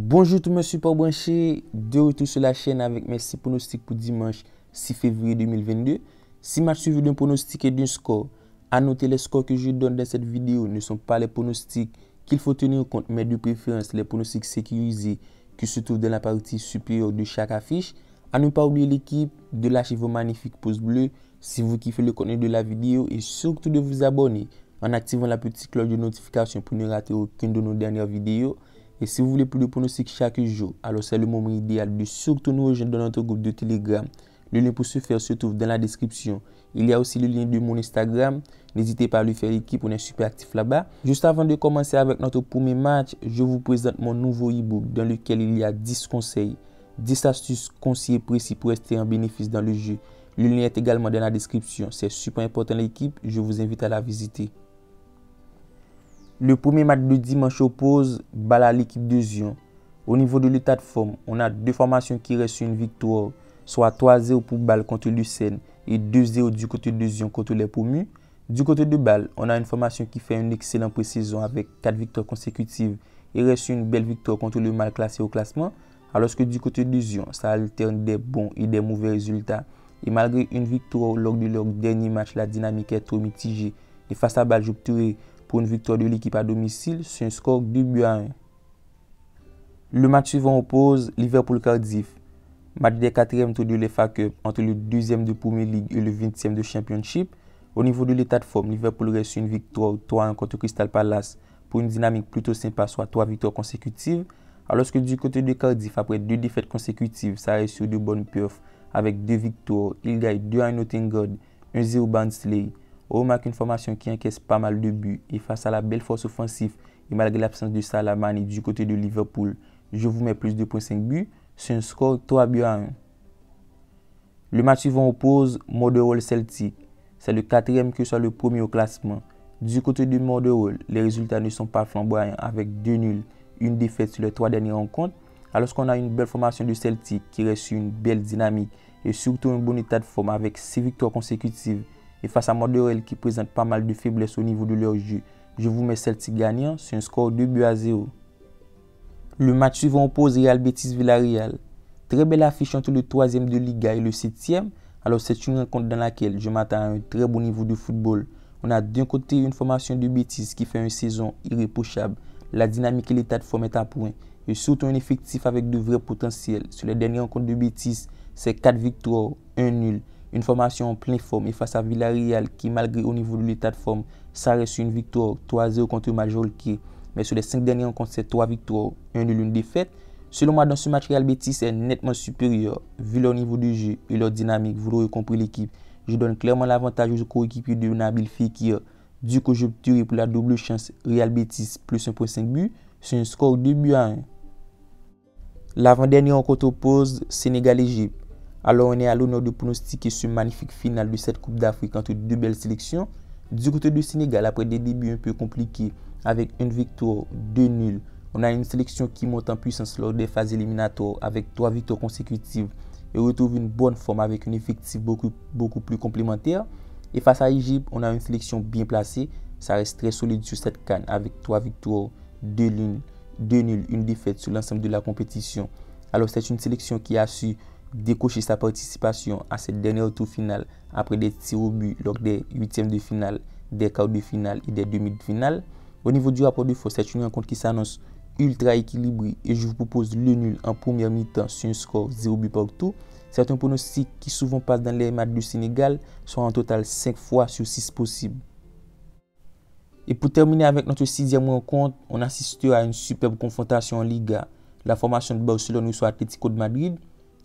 Bonjour tout le monde super branché, de retour sur la chaîne avec mes 6 pronostics pour dimanche 6 février 2022. 6 matchs suivis d'un pronostic et d'un score. À noter, les scores que je donne dans cette vidéo ne sont pas les pronostics qu'il faut tenir compte, mais de préférence les pronostics sécurisés qui se trouvent dans la partie supérieure de chaque affiche. À ne pas oublier l'équipe de lâcher vos magnifiques pouces bleus si vous kiffez le contenu de la vidéo et surtout de vous abonner en activant la petite cloche de notification pour ne rater aucune de nos dernières vidéos. Et si vous voulez plus de pronostics chaque jour, alors c'est le moment idéal de surtout nous rejoindre dans notre groupe de Telegram. Le lien pour ce faire se trouve dans la description. Il y a aussi le lien de mon Instagram. N'hésitez pas à lui faire l'équipe, on est super actif là-bas. Juste avant de commencer avec notre premier match, je vous présente mon nouveau e-book dans lequel il y a 10 conseils, 10 astuces, conseils précis pour rester en bénéfice dans le jeu. Le lien est également dans la description. C'est super important l'équipe, je vous invite à la visiter. Le premier match de dimanche oppose Bâle à l'équipe de Zion. Au niveau de l'état de forme, on a deux formations qui restent sur une victoire, soit 3-0 pour Bâle contre Lucerne et 2-0 du côté de Zion contre les promus. Du côté de Bâle, on a une formation qui fait une excellente pré-saison avec 4 victoires consécutives et reste une belle victoire contre le mal classé au classement, alors que du côté de Zion, ça alterne des bons et des mauvais résultats. Et malgré une victoire lors de leur dernier match, la dynamique est trop mitigée. Et face à Bâle, j'opterai pour une victoire de l'équipe à domicile sur un score 2-1. Le match suivant oppose Liverpool-Cardiff. Match des 4e tours de l'FA Cup entre le 2e de Premier League et le 20e de Championship. Au niveau de l'état de forme, Liverpool reste une victoire 3-1 contre Crystal Palace pour une dynamique plutôt sympa, soit 3 victoires consécutives. Alors que du côté de Cardiff, après 2 défaites consécutives, ça reste sur de bonnes perfs avec 2 victoires. Il gagne 2-1 Nottingham, 1-0 Barnsley. On remarque une formation qui encaisse pas mal de buts et face à la belle force offensive et malgré l'absence de Salah Mané du côté de Liverpool, je vous mets plus de 2,5 buts sur un score 3-1. Le match suivant oppose Motherwell Celtic. C'est le 4e que soit le premier au classement. Du côté de Motherwell, les résultats ne sont pas flamboyants avec 2 nuls, une défaite sur les 3 dernières rencontres, alors qu'on a une belle formation de Celtic qui reste sur une belle dynamique et surtout un bon état de forme avec 6 victoires consécutives. Et face à Motherwell qui présente pas mal de faiblesses au niveau de leur jeu, je vous mets Celtic gagnant sur un score 2-0. Le match suivant oppose Real Betis-Villarreal. Très belle affiche entre le 3e de Liga et le 7e. Alors c'est une rencontre dans laquelle je m'attends à un très bon niveau de football. On a d'un côté une formation de Betis qui fait une saison irréprochable. La dynamique et l'état de forme est à point. Et surtout un effectif avec de vrais potentiels. Sur les dernières rencontres de Betis, c'est 4 victoires, 1 nul. Une formation en pleine forme et face à Villarreal qui malgré au niveau de l'état de forme, ça reste une victoire 3-0 contre Majorque. Mais sur les 5 dernières rencontres, c'est 3 victoires, 1 nul, une défaite. Selon moi, dans ce match, Real Betis est nettement supérieur vu leur niveau de jeu et leur dynamique. Vous l'aurez compris l'équipe. Je donne clairement l'avantage aux coéquipiers de Nabil Fekir. Du coup, j'opterai pour la double chance Real Betis plus 1,5 but sur un score 2-1. L'avant-dernière rencontre oppose Sénégal-Égypte. Alors on est à l'honneur de pronostiquer ce magnifique finale de cette Coupe d'Afrique entre deux belles sélections. Du côté du Sénégal, après des débuts un peu compliqués, avec une victoire, 2 nuls, on a une sélection qui monte en puissance lors des phases éliminatoires avec 3 victoires consécutives et retrouve une bonne forme avec un effectif beaucoup plus complémentaire. Et face à l'Égypte, on a une sélection bien placée, ça reste très solide sur cette CAN avec 3 victoires, 2 nuls, une défaite sur l'ensemble de la compétition. Alors c'est une sélection qui a su décocher sa participation à cette dernière tour finale après des tirs au but lors des 8e de finale, des quarts de finale et des demi-finales. Au niveau du rapport de force, c'est une rencontre qui s'annonce ultra équilibrée et je vous propose le nul en première mi-temps sur un score 0 but partout. C'est un pronostic qui souvent passe dans les matchs du Sénégal, soit en total 5 fois sur 6 possibles. Et pour terminer avec notre 6e rencontre, on assistera à une superbe confrontation en Liga. La formation de Barcelone reçoit Atlético de Madrid.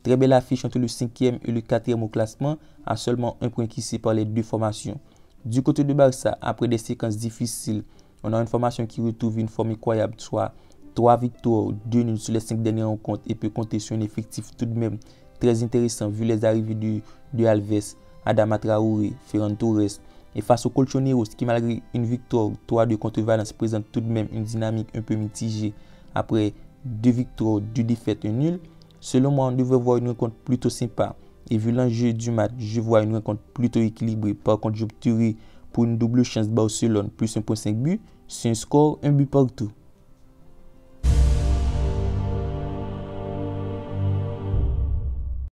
Très belle affiche entre le 5e et le 4e au classement, à seulement un point qui sépare les deux formations. Du côté de Barça, après des séquences difficiles, on a une formation qui retrouve une forme incroyable, soit 3 victoires, 2 nuls sur les 5 dernières rencontres et peut compter sur un effectif tout de même très intéressant vu les arrivées de Alves, Adama Traoré, Ferran Torres. Et face aux Colchoneros qui malgré une victoire 3-2 contre Valence présente tout de même une dynamique un peu mitigée après 2 victoires, 2 défaites, 1 nul. Selon moi, on devrait voir une rencontre plutôt sympa. Et vu l'enjeu du match, je vois une rencontre plutôt équilibrée. Par contre, j'opterai pour une double chance Barcelone plus 1,5 but sur un score 1 but partout.